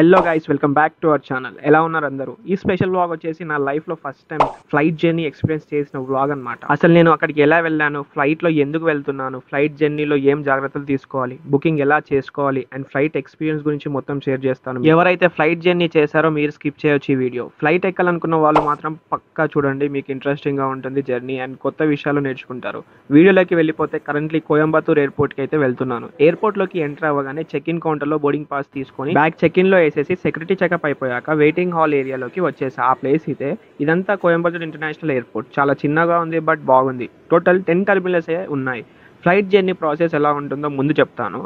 Hello guys, welcome back to our channel. ఎలా ఉన్నారు అందరూ? ఈ స్పెషల్ వ్లాగ్ వచ్చేసి నా లైఫ్లో first time flight journey experience చేసిన వ్లాగ్ అనమాట. అసలు నేను అక్కడికి ఎలా వెళ్ళాను, ఫ్లైట్లో ఎందుకు వెళ్తున్నాను, ఫ్లైట్ జర్నీలో ఏం జాగ్రత్తలు తీసుకోవాలి, బుకింగ్ ఎలా చేసుకోవాలి అండ్ ఫ్లైట్ ఎక్స్పీరియన్స్ గురించి మొత్తం షేర్ చేస్తాను. ఎవరైతే ఫ్లైట్ జర్నీ చేశారో మీరు స్కిప్ చేయొచ్చు ఈ వీడియో. ఫ్లైట్ ఎక్కాలనుకున్న వాళ్ళు మాత్రం పక్కా చూడండి, మీకు ఇంట్రెస్టింగ్గా ఉంటుంది జర్నీ అండ్ కొత్త విషయాలు నేర్చుకుంటారు. వీడియోలోకి వెళ్ళిపోతే కరెంట్లీ కోయంబత్తూర్ ఎయిర్పోర్ట్కి అయితే వెళ్తున్నాను. ఎయిర్పోర్ట్లోకి ఎంటర్ అవ్వగానే చెక్ ఇన్ కౌంటర్లో బోర్డింగ్ పాస్ తీసుకొని బ్యాగ్ చెక్ ఇన్లో వేసేసి సెక్యూరిటీ చెకప్ అయిపోయాక వెయిటింగ్ హాల్ ఏరియాలోకి వచ్చేసి ఆ ప్లేస్ అయితే ఇదంతా కోయంబత్తూర్ ఇంటర్నేషనల్ ఎయిర్పోర్ట్. చాలా చిన్నగా ఉంది బట్ బాగుంది. టోటల్ 10 టెర్మినల్స్ ఉన్నాయి. ఫ్లైట్ జర్నీ ప్రాసెస్ ఎలా ఉంటుందో ముందు చెప్తాను.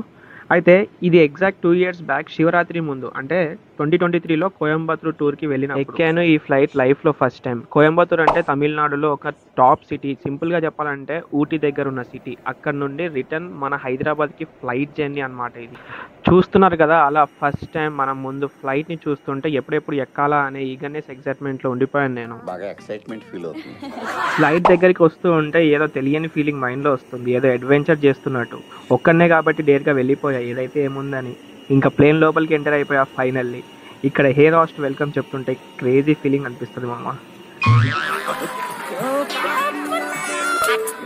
అయితే ఇది ఎగ్జాక్ట్ 2 years బ్యాక్ శివరాత్రి ముందు అంటే 2023లో కోయంబత్తూర్ టూర్కి వెళ్ళిన ఎక్కాను ఈ ఫ్లైట్ లైఫ్లో ఫస్ట్ టైం. కోయంబత్తూర్ అంటే తమిళనాడులో ఒక టాప్ సిటీ. సింపుల్గా చెప్పాలంటే ఊటీ దగ్గర ఉన్న సిటీ. అక్కడ నుండి రిటర్న్ మన హైదరాబాద్కి ఫ్లైట్ జర్నీ అనమాట. ఇది చూస్తున్నారు కదా, అలా ఫస్ట్ టైం మనం ముందు ఫ్లైట్ని చూస్తుంటే ఎప్పుడెప్పుడు ఎక్కాలా అనే ఈగర్నెస్ ఎక్సైట్మెంట్లో ఉండిపోయాను నేను. బాగా ఎక్సైట్మెంట్ ఫీల్ అవుతుంది. ఫ్లైట్ దగ్గరికి వస్తూ ఉంటే ఏదో తెలియని ఫీలింగ్ మైండ్లో వస్తుంది, ఏదో అడ్వెంచర్ చేస్తున్నట్టు. ఒక్కడనే కాబట్టి డేర్గా వెళ్ళిపోయా ఏదైతే ఏముందని. ఇంకా ప్లేన్ లోపలికి ఎంటర్ అయిపోయా ఫైనల్లీ. ఇక్కడ హెయిర్ హాస్ట్ వెల్కమ్ చెప్తుంటే క్రేజీ ఫీలింగ్ అనిపిస్తుంది మామ.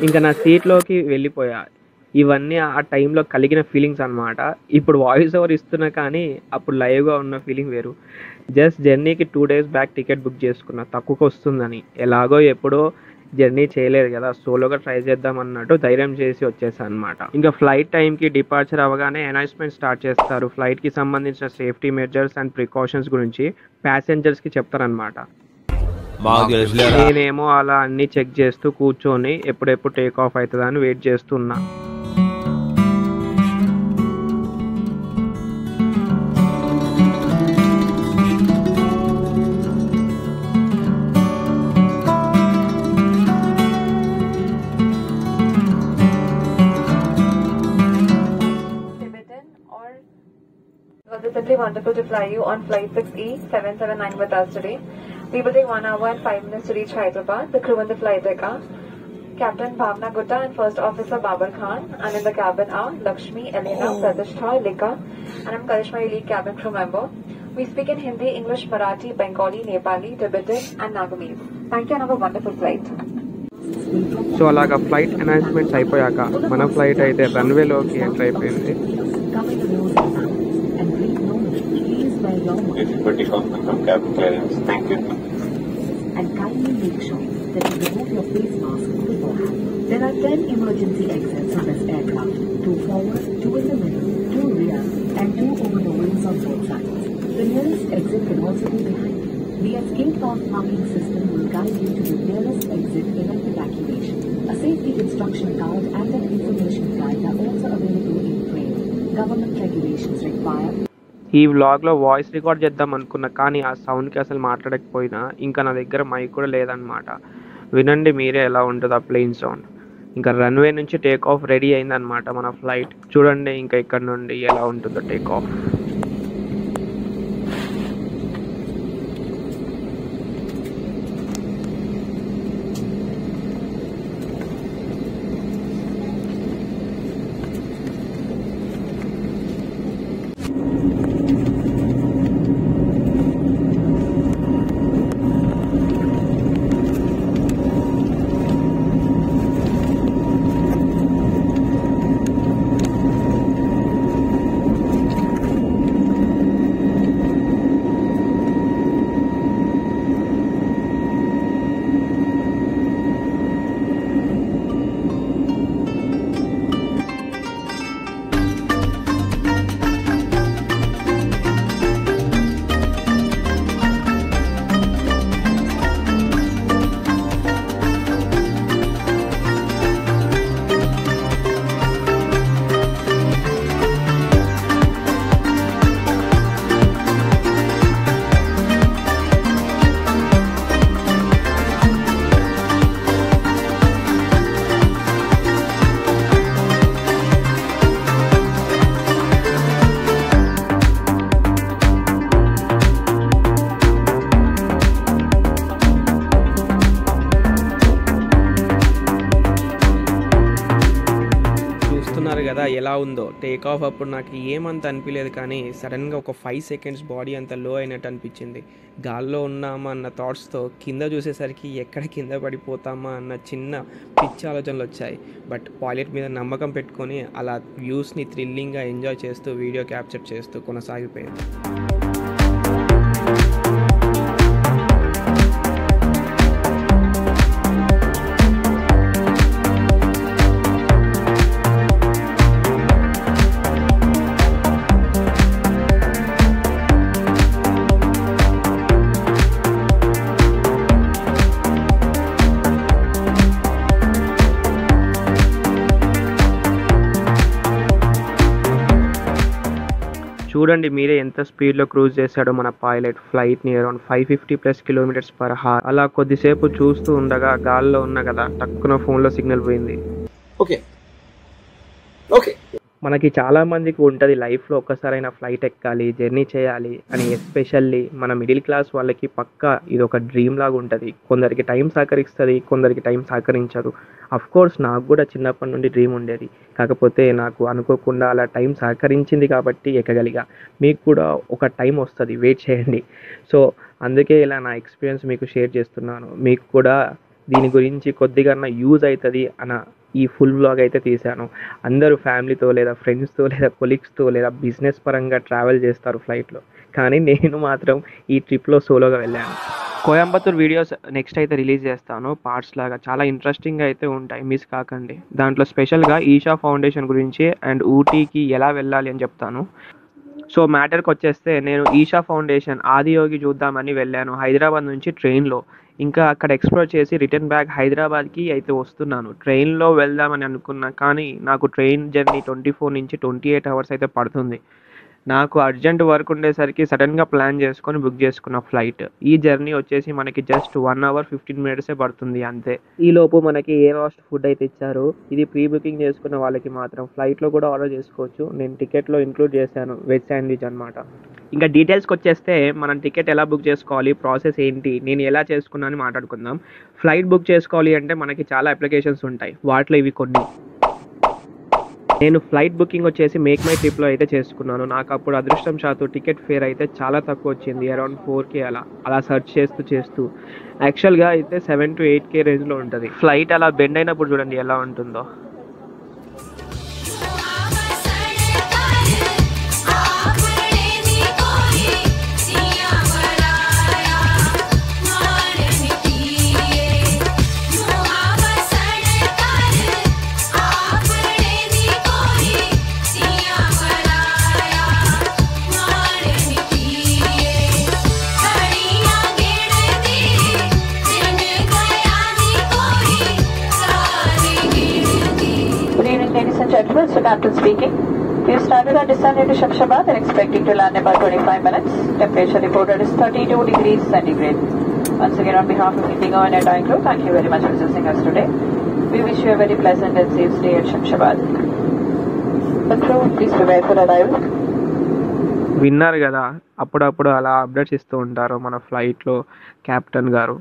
ఇంకా నా సీట్లోకి వెళ్ళిపోయా. ఇవన్నీ ఆ టైంలో కలిగిన ఫీలింగ్స్ అనమాట. ఇప్పుడు వాయిస్ ఓవర్ ఇస్తున్నా కానీ అప్పుడు లైవ్గా ఉన్న ఫీలింగ్ వేరు. జస్ట్ జర్నీకి 2 days బ్యాక్ టికెట్ బుక్ చేసుకున్నా తక్కువకి వస్తుందని. ఎలాగో ఎప్పుడో జర్నీ చేయలేదు కదా, సోలోగా ట్రై చేద్దాం అన్నట్టు ధైర్యం చేసి వచ్చేసాను అనమాట. ఇంకా ఫ్లైట్ టైంకి డిపార్చర్ అవ్వగానే అనౌన్స్మెంట్ స్టార్ట్ చేస్తారు. ఫ్లైట్కి సంబంధించిన సేఫ్టీ మెజర్స్ అండ్ ప్రికాషన్స్ గురించి ప్యాసెంజర్స్కి చెప్తారనమాట. నేనేమో అలా అన్ని చెక్ చేస్తూ కూర్చొని ఎప్పుడెప్పుడు టేక్ ఆఫ్ అవుతుందా అని వెయిట్ చేస్తున్నా. It was simply wonderful to fly you on flight 6E779 with us today. We will take 1 hour and 5 minutes to reach Hyderabad. The crew in the flight deck are Captain Bhavna Gutta and First Officer Babar Khan, and in the cabin are Lakshmi, Elena, Pratishta, Lika, and I'm Karishma, your lead cabin crew member. We speak in Hindi, English, Marathi, Bengali, Nepali, Tibetan, and Nagamese. Thank you and have a wonderful flight. So అలాగా flight announcements అయిపోయాక మన flight అయితే రన్వేలోకి enter అయిపోయింది. Everybody from cabin clearance. Thank you. And kindly make sure that you remove your face mask beforehand. There are 10 emergency exits on this aircraft. 2 forward, 2 in the middle, 2 rear, and 2 over the wings on both sides. The nearest exit can also be behind. The escape path marking system will guide you to the nearest exit in an evacuation. A safety instruction card and an information guide are also available in Braille. Government regulations require. ఈ వ్లాగ్లో voice record చేద్దాం అనుకున్నా కానీ ఆ సౌండ్కి అసలు మాట్లాడకపోయినా. ఇంకా నా దగ్గర మైక్ కూడా లేదనమాట. వినండి మీరే ఎలా ఉంటుంది ఆ ప్లేన్ సౌండ్. ఇంకా రన్వే నుంచి టేక్ ఆఫ్ రెడీ అయిందనమాట మన ఫ్లైట్. చూడండి ఇంకా ఇక్కడ నుండి ఎలా ఉంటుందో టేక్ ఆఫ్. ఎలా ఉందో. టేక్ ఆఫ్ అప్పుడు నాకు ఏమంత అనిపించలేదు, కానీ సడన్గా ఒక 5 సెకండ్స్ బాడీ అంత లో అయినట్టు అనిపించింది. గాల్లో ఉన్నామా అన్న థాట్స్తో కింద చూసేసరికి ఎక్కడ కింద పడిపోతామా అన్న చిన్న పిచ్చి ఆలోచనలు వచ్చాయి. బట్ పైలట్ మీద నమ్మకం పెట్టుకొని అలా వ్యూస్ని థ్రిల్లింగ్గా ఎంజాయ్ చేస్తూ వీడియో క్యాప్చర్ చేస్తూ కొనసాగిపోయింది. చూడండి మీరే ఎంత స్పీడ్లో క్రూజ్ చేశాడో మన పైలట్. ఫ్లైట్ని around 550+ km/h. అలా కొద్దిసేపు చూస్తూ ఉండగా గాల్లో ఉన్నా కదా, టక్కున ఫోన్లో సిగ్నల్ పోయింది. ఓకే మనకి చాలా మందికి ఉంటుంది లైఫ్లో ఒక్కసారైనా ఫ్లైట్ ఎక్కాలి, జర్నీ చేయాలి అని. ఎస్పెషల్లీ మన మిడిల్ క్లాస్ వాళ్ళకి పక్కా ఇది ఒక డ్రీమ్ లాగా ఉంటుంది. కొందరికి టైం సహకరిస్తుంది, కొందరికి టైం సహకరించదు. కోర్స్ నాకు కూడా చిన్నప్పటి నుండి డ్రీమ్ ఉండేది, కాకపోతే నాకు అనుకోకుండా అలా టైం సహకరించింది కాబట్టి ఎక్కగలిగా. మీకు కూడా ఒక టైం వస్తుంది, వెయిట్ చేయండి. సో అందుకే ఇలా నా ఎక్స్పీరియన్స్ మీకు షేర్ చేస్తున్నాను. మీకు కూడా దీని గురించి కొద్దిగా యూజ్ అవుతుంది అన్న ఈ ఫుల్ వ్లాగ్ అయితే తీశాను. అందరూ ఫ్యామిలీతో లేదా ఫ్రెండ్స్తో లేదా కొలీగ్స్తో లేదా బిజినెస్ పరంగా ట్రావెల్ చేస్తారు ఫ్లైట్లో, కానీ నేను మాత్రం ఈ ట్రిప్లో సోలోగా వెళ్ళాను. కోయంబత్తూర్ వీడియోస్ నెక్స్ట్ అయితే రిలీజ్ చేస్తాను పార్ట్స్ లాగా. చాలా ఇంట్రెస్టింగ్గా అయితే ఉంటాయి, మిస్ కాకండి. దాంట్లో స్పెషల్గా ఈషా ఫౌండేషన్ గురించి అండ్ ఊటీకి ఎలా వెళ్ళాలి అని చెప్తాను. సో మ్యాటర్కి వచ్చేస్తే, నేను ఈషా ఫౌండేషన్ ఆదియోగి చూద్దామని వెళ్ళాను హైదరాబాద్ నుంచి ట్రైన్లో. ఇంకా అక్కడ ఎక్స్ప్లోర్ చేసి రిటర్న్ బ్యాక్ హైదరాబాద్కి అయితే వస్తున్నాను. ట్రైన్లో వెళ్దామని అనుకున్నా, కానీ నాకు ట్రైన్ జర్నీ 24 నుంచి 28 hours అయితే పడుతుంది. నాకు అర్జెంట్ వర్క్ ఉండేసరికి సడన్గా ప్లాన్ చేసుకొని బుక్ చేసుకున్న ఫ్లైట్. ఈ జర్నీ వచ్చేసి మనకి జస్ట్ 1 hour 15 minutes పడుతుంది అంతే. ఈలోపు మనకి ఏ లాస్ట్ ఫుడ్ అయితే ఇచ్చారు. ఇది ప్రీ బుకింగ్ చేసుకున్న వాళ్ళకి మాత్రం ఫ్లైట్లో కూడా ఆర్డర్ చేసుకోవచ్చు. నేను టికెట్లో ఇంక్లూడ్ చేశాను వెజ్ శాండ్విచ్ అనమాట. ఇంకా డీటెయిల్స్కి వచ్చేస్తే, మనం టికెట్ ఎలా బుక్ చేసుకోవాలి, ప్రాసెస్ ఏంటి, నేను ఎలా చేసుకున్నాను మాట్లాడుకుందాం. ఫ్లైట్ బుక్ చేసుకోవాలి అంటే మనకి చాలా అప్లికేషన్స్ ఉంటాయి, వాటిలో ఇవి కొన్ని. నేను ఫ్లైట్ బుకింగ్ వచ్చేసి మేక్ మై ట్రిప్లో అయితే చేసుకున్నాను. నాకు అప్పుడు అదృష్టం శాతం టికెట్ ఫేర్ అయితే చాలా తక్కువ వచ్చింది, అరౌండ్ 4K అలా సెర్చ్ చేస్తూ యాక్చువల్గా అయితే 7 to 8K రేంజ్లో ఉంటుంది. ఫ్లైట్ అలా బెండ్ అయినప్పుడు చూడండి ఎలా ఉంటుందో. Ladies and gentlemen, so Captain speaking. We have started our descent into Shamshabad and expecting to land in about 25 minutes. Temperature reported is 32 degrees centigrade. Once again, on behalf of Indigo and Airline Crew, thank you very much for visiting us today. We wish you a very pleasant and safe stay at Shamshabad. The crew, please prepare for arrival. విన్నారు కదా, అప్పుడప్పుడు అలా updates ఇస్తూ ఉంటారు మన ఫ్లైట్లో captain గారు.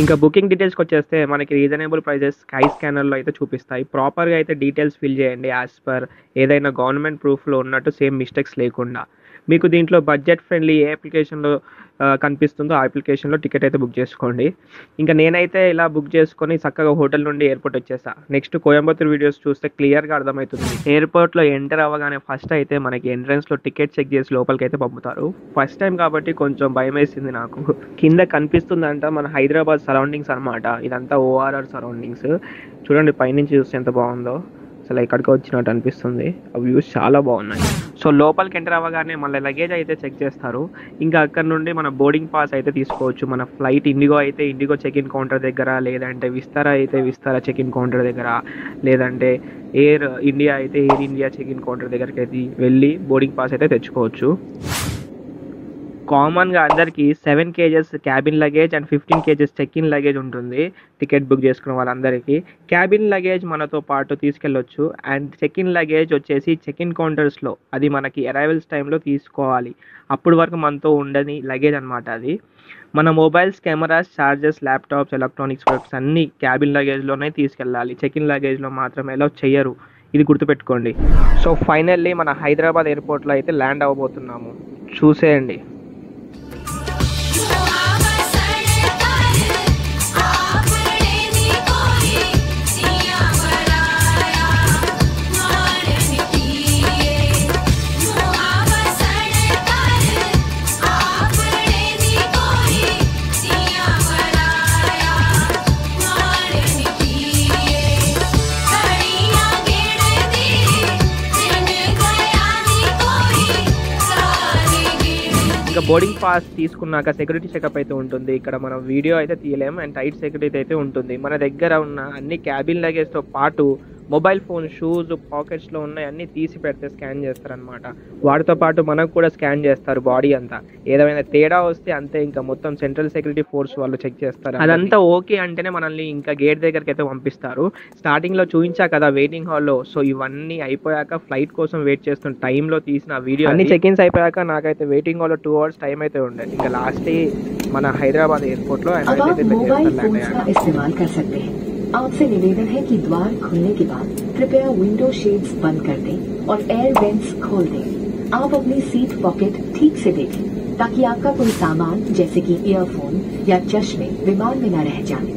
ఇంకా బుకింగ్ డీటెయిల్స్కి వచ్చేస్తే, మనకి రీజనబుల్ ప్రైజెస్ స్కై స్కానర్లో అయితే చూపిస్తాయి. ప్రాపర్గా అయితే డీటెయిల్స్ ఫిల్ చేయండి యాజ్ పర్ ఏదైనా గవర్నమెంట్ ప్రూఫ్లో ఉన్నట్టు, సేమ్ మిస్టేక్స్ లేకుండా. మీకు దీంట్లో బడ్జెట్ ఫ్రెండ్లీ ఏ అప్లికేషన్లో కనిపిస్తుందో ఆ అప్లికేషన్లో టికెట్ అయితే బుక్ చేసుకోండి. ఇంకా నేనైతే ఇలా బుక్ చేసుకొని చక్కగా హోటల్ నుండి ఎయిర్పోర్ట్ వచ్చేసా. నెక్స్ట్ కోయంబత్తూర్ వీడియోస్ చూస్తే క్లియర్గా అర్థమవుతుంది. ఎయిర్పోర్ట్లో ఎంటర్ అవ్వగానే ఫస్ట్ అయితే మనకి ఎంట్రన్స్లో టికెట్ చెక్ చేసి లోపలికి అయితే పంపుతారు. ఫస్ట్ టైం కాబట్టి కొంచెం భయం వేసింది నాకు. కింద కనిపిస్తుందంట మన హైదరాబాద్ సరౌండింగ్స్ అనమాట. ఇదంతా ORR సరౌండింగ్స్. చూడండి పైనుంచి చూస్తే ఎంత బాగుందో, అసలు ఎక్కడికి వచ్చినట్టు అనిపిస్తుంది. ఆ వ్యూస్ చాలా బాగున్నాయి. సో లోపలికి ఎంటర్ అవ్వగానే మళ్ళీ లగేజ్ అయితే చెక్ చేస్తారు. ఇంకా అక్కడ నుండి మన బోర్డింగ్ పాస్ అయితే తీసుకోవచ్చు. మన ఫ్లైట్ ఇండిగో అయితే ఇండిగో చెక్ ఇన్ కౌంటర్ దగ్గర, లేదంటే విస్తారా అయితే విస్తారా చెక్ ఇన్ కౌంటర్ దగ్గర, లేదంటే ఎయిర్ ఇండియా అయితే air India check in counter దగ్గరికి అయితే వెళ్ళి బోర్డింగ్ పాస్ అయితే తెచ్చుకోవచ్చు. కామన్గా అందరికీ 7 kgs cabin luggage and 15 kgs check in luggage ఉంటుంది టికెట్ బుక్ చేసుకున్న వాళ్ళందరికీ. క్యాబిన్ లగేజ్ మనతో పాటు తీసుకెళ్ళొచ్చు, అండ్ చెక్ ఇన్ లగేజ్ వచ్చేసి చెక్ ఇన్ కౌంటర్స్లో, అది మనకి అరైవల్స్ టైంలో తీసుకోవాలి. అప్పటి వరకు మనతో ఉండని లగేజ్ అనమాట అది. మన mobiles, cameras, chargers, laptops, electronics products అన్నీ క్యాబిన్ లగేజ్లోనే తీసుకెళ్ళాలి. చెక్ ఇన్ లగేజ్లో మాత్రం అలౌ చెయ్యరు. ఇది గుర్తుపెట్టుకోండి. సో ఫైనల్లీ మన హైదరాబాద్ ఎయిర్పోర్ట్లో అయితే ల్యాండ్ అవ్వబోతున్నాము. చూసేయండి. ఇంకా బోర్డింగ్ పాస్ తీసుకున్నాక సెక్యూరిటీ చెకప్ అయితే ఉంటుంది. ఇక్కడ మనం వీడియో అయితే తీయలేము అండ్ టైట్ సెక్యూరిటీ అయితే ఉంటుంది. మన దగ్గర ఉన్న అన్ని క్యాబిన్ లగేజ్తో పాటు మొబైల్ ఫోన్, షూస్, పాకెట్స్లో ఉన్నాయి అన్నీ తీసి పెడితే స్కాన్ చేస్తారనమాట. వాటితో పాటు మనకు కూడా స్కాన్ చేస్తారు బాడీ అంతా. ఏదైనా తేడా వస్తే అంతే, ఇంకా మొత్తం సెంట్రల్ సెక్యూరిటీ ఫోర్స్ వాళ్ళు చెక్ చేస్తారు. అదంతా ఓకే అంటేనే మనల్ని ఇంకా గేట్ దగ్గరికి అయితే పంపిస్తారు. స్టార్టింగ్లో చూపించా కదా వెయిటింగ్ హాల్లో. సో ఇవన్నీ అయిపోయాక ఫ్లైట్ కోసం వెయిట్ చేస్తున్న టైంలో తీసిన వీడియో. అన్ని చెక్-ఇన్స్ అయిపోయాక నాకైతే వెయిటింగ్ హాల్లో 2 hours టైం అయితే ఉండేది. ఇంకా లాస్ట్ మన హైదరాబాద్ ఎయిర్పోర్ట్లో आपसे निवेदन है कि द्वार खुलने के बाद कृपया विंडो शेड्स बंद कर दें और एयर वेंट्स खोल दें। आप अपनी सीट पॉकेट ठीक से देखें ताकि आपका कोई सामान जैसे कि ईयरफोन या चश्मे विमान में न रह जाए।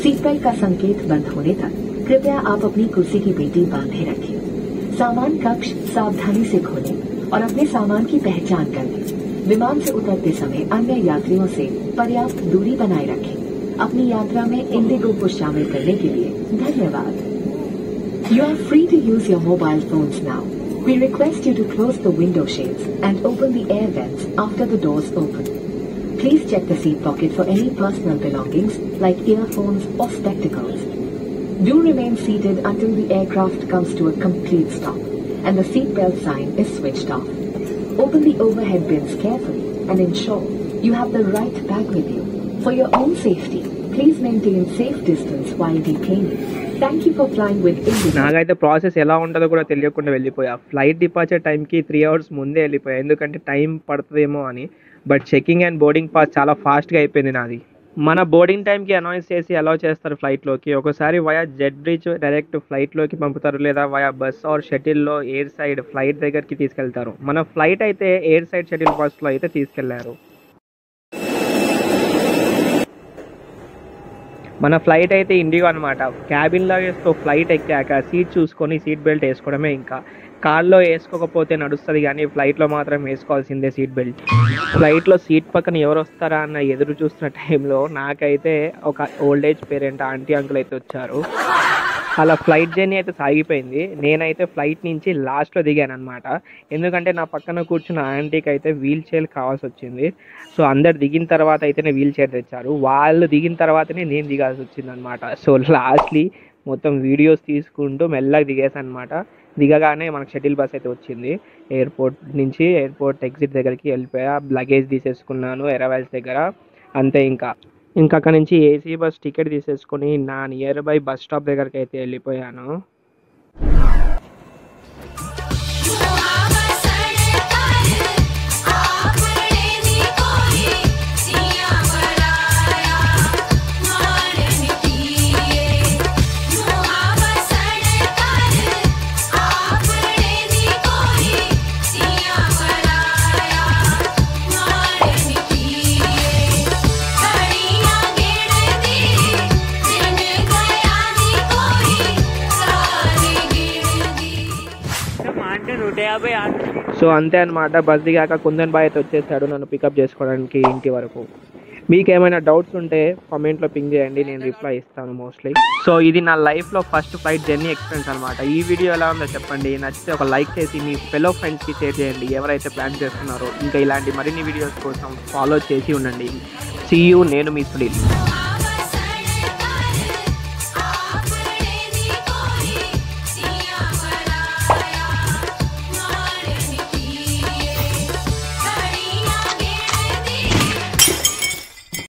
सीट बेल्ट का संकेत बंद होने तक कृपया आप अपनी कुर्सी की पेटी बांधे रखें। सामान कक्ष सावधानी से खोलें और अपने सामान की पहचान कर लें। विमान से उतरते समय अन्य यात्रियों से पर्याप्त दूरी बनाए रखें। अपनी यात्रा में इंडिगो को शामिल करने के लिए धन्यवाद। You are free to use your mobile phones now. We request you to close the window shades and open the air vents after the doors open. Please check the seat pocket for any personal belongings like earphones or spectacles. Do remain seated until the aircraft comes to a complete stop and the seatbelt sign is switched off. Open the overhead bins carefully and ensure you have the right bag with you. For your own safety, please maintain safe distance while deplaning. Thank you for flying with Indigo. నాకైతే process ఎలా ఉంటుందో కూడా తెలియకుండా వెళ్ళిపోయా. Flight departure టైంకి 3 hours ముందే వెళ్ళిపోయా, ఎందుకంటే టైం పడుతుందేమో అని. But checking and boarding pass చాలా ఫాస్ట్గా అయిపోయింది నాది. మన బోర్డింగ్ టైంకి అనౌన్స్ చేసి అలౌ చేస్తారు ఫ్లైట్లోకి. ఒకసారి వయా జెట్ బ్రిడ్జ్ డైరెక్ట్ ఫ్లైట్లోకి పంపుతారు, లేదా వయా బస్ ఆర్ షటిల్లో ఎయిర్ సైడ్ ఫ్లైట్ దగ్గరికి తీసుకెళ్తారు. మన ఫ్లైట్ అయితే ఎయిర్ సైడ్ షటిల్ బస్లో అయితే తీసుకెళ్లారు. మన ఫ్లైట్ అయితే ఇండిగో అనమాట. క్యాబిన్ లగేజ్తో ఫ్లైట్ ఎక్కాక సీట్ చూసుకొని సీట్ బెల్ట్ వేసుకోవడమే. ఇంకా కార్లో వేసుకోకపోతే నడుస్తుంది కానీ ఫ్లైట్లో మాత్రం వేసుకోవాల్సిందే సీట్ బెల్ట్. ఫ్లైట్లో సీట్ పక్కన ఎవరు వస్తారా అన్న ఎదురు చూస్తున్న టైంలో నాకైతే ఒక old age parent aunty uncle అయితే వచ్చారు. అలా ఫ్లైట్ జర్నీ అయితే సాగిపోయింది. నేనైతే ఫ్లైట్ నుంచి లాస్ట్లో దిగాను అనమాట, ఎందుకంటే నా పక్కన కూర్చున్న ఆంటీకి అయితే వీల్ చైర్ కావాల్సి వచ్చింది. సో అందరు దిగిన తర్వాత అయితేనే వీల్ చైర్ తెచ్చారు. వాళ్ళు దిగిన తర్వాతనే నేను దిగాల్సి వచ్చింది అనమాట. సో లాస్ట్లీ మొత్తం వీడియోస్ తీసుకుంటూ మెల్లగా దిగేసాను అనమాట. దిగగానే మనకు షటిల్ బస్ అయితే వచ్చింది. ఎయిర్పోర్ట్ నుంచి ఎయిర్పోర్ట్ ఎగ్జిట్ దగ్గరికి వెళ్ళిపోయా. లగేజ్ తీసేసుకున్నాను అరైవల్స్ దగ్గర. అంతే ఇంకా అక్కడ నుంచి ఏసీ బస్ టికెట్ తీసేసుకొని నా నియర్ బై బస్ స్టాప్ దగ్గరికి అయితే వెళ్ళిపోయాను. సో అంతే అనమాట. బస్ దిగాక కుందన్ బాయ్ అయితే వచ్చేసాడు నన్ను పికప్ చేసుకోవడానికి ఇంటి వరకు. మీకు ఏమైనా డౌట్స్ ఉంటే కామెంట్లో పింగ్ చేయండి, నేను రిప్లై ఇస్తాను మోస్ట్లీ. సో ఇది నా లైఫ్లో ఫస్ట్ ఫ్లైట్ జర్నీ ఎక్స్పీరియన్స్ అనమాట. ఈ వీడియో ఎలా ఉందో చెప్పండి. నచ్చితే ఒక లైక్ చేసి మీ ఫెలో ఫ్రెండ్స్కి షేర్ చేయండి ఎవరైతే ప్లాన్ చేస్తున్నారో. ఇంకా ఇలాంటి మరిన్ని వీడియోస్ కోసం ఫాలో చేసి ఉండండి. సీ యూ, నేను మీ సునీల్.